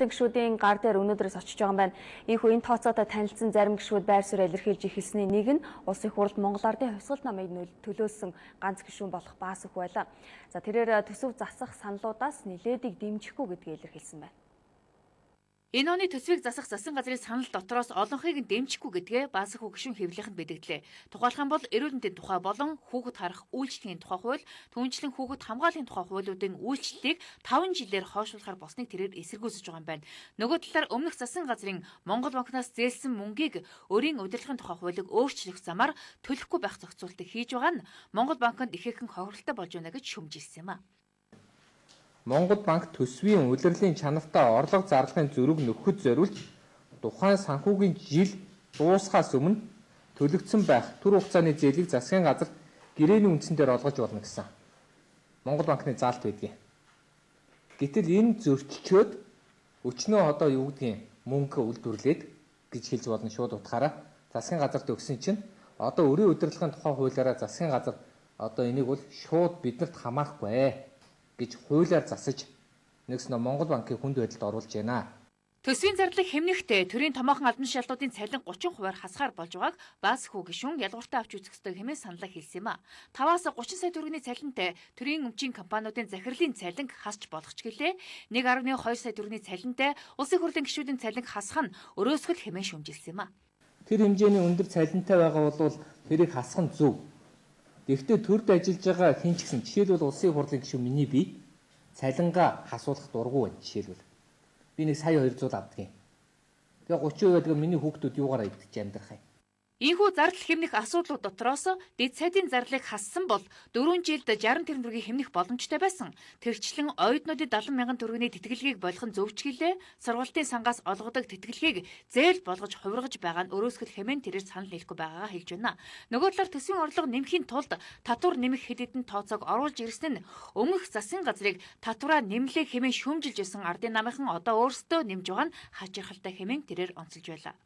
мэргэжлийн гишүүдийн гар дээр өнөөдрөөс очиж байгаа юм байна. Ийхүү энэ тооцоотой танилцсан зарим гишүүд байр суурь илэрхийлж ихэлсний нэг нь улсын хурлд Монгол Ардын хувьсгал намыг төлөөлсөн ганц гишүүн болох Баасөх байлаа. За тэрээр төсөв засах саналуудаас нилээдийг дэмжихгүй гэдгийг илэрхийлсэн байна. Энэ оны төсвийг засах засгийн газрын санал дотроос олонхыг дэмжихгүй гэдгээ Баасах гишүүн хэвлэхэнд мэдгдлээ. Тухайлх юм бол эрүүл мэндийн тухай болон хүүхэд харах үйлчлэгийн тухай хууль, түүнчлэн хүүхэд хамгааллын тухай хуулиудын үйлчлэлийг 5 жилээр хойшлуулахар болсныг тэрээр эсэргүүцэж байгаа юм байна. Нөгөө талаар өмнөх засгийн газрын Монгол банкнаас зээлсэн мөнгийг өрийн удирдлагын тухай хуулийг өөрчлөх замаар төлөхгүй байх зохицуултыг хийж байгаа нь Монгол банкнд ихээхэн хохиролтой болж байна гэж шүмжилсэн юм а. Монгол банк төсвийн улирлын чанартай орлого зарлагын зөрүүг нөхөд зориулж тухайн санхүүгийн жил дуусахаас өмнө төлөгдсөн байх түр хугацааны зээлийг засгийн газар гэрээний үндсэн дээр олгож болно гэсэн Монгол банкны заалт байдгийг. Гэтэл энэ зөрчилчөөд өчнөө одоо юу гэдгийг мөнгө үйлдвэрлээд гэж хэлж болно шууд утгаараа засгийн газарт өгсөн чинь одоо өрийн удирдлагын тухай хуулиараа засгийн газар одоо энийг бол шууд биднэрт хамаахгүй гэж хуулиар засаж нэгснэ Монгол банкын хүнд байдалд оруулж байна. Төсвийн зарлиг хэмнэхдээ төрийн томоохон албан шалтгаалуудын цалин 30%-аар хасгаар болж байгааг Баасах гишүүн ялгууртаа авч үзэх ёстой хэмээн саналаа хэлсэн юм а. 5-аас 30 сая төгрөгийн цалинтай төрийн өмчийн компаниудын захирлын цалин хасч болох ч гэлээ 1.2 сая төгрөгийн цалинтай улсын хурлын гишүүдийн цалин хасах нь өрөөсгөл хэмээн шүмжилсэн юм а. Тэр хэмжээний өндөр цалинтай байгаа бол тэрийг хасах нь зөв. Гэхдээ төрд ажиллаж байгаа хэн ч гэсэн жишээлбэл улсын хурлын гишүүн миний бие цалингаа хасуулах дурггүй байна жишээлбэл. Би нэг сая 200 авдаг юм. Тэгээ 30% гэдэг миний хүүхдүүд юугаар идэж амьдрах юм. Ийхүү зардал хэмнэх асуудлууд дотроос дэд сайдын зарлыг хассан бол 4 жилд 60 тэрбум төгрөгийг хэмнэх боломжтой байсан. Тэрчлэн оюутнуудын 70 мянган төгрөгийн тэтгэлгийг болох нь зөвчгөлээ сургалтын сангаас олгодог тэтгэлгийг зээл болгож хувиргаж байгаа нь өрөөсгөл хэмээн тэрээр санал нийлэхгүй байгаагаа хэлж байна. Нөгөө талаар төсвийн орлого нэмэхийн тулд татвар нэмэх хэд хэдэн тооцоог оруулж ирсэн нь өмнөх засгийн газрыг татвараа нэмлээ хэмээн шүүмжилж байсан ардын намынхан одоо өөрсдөө нэмж байгаа нь хачирхалтай хэмээн тэрээр онцолж байлаа.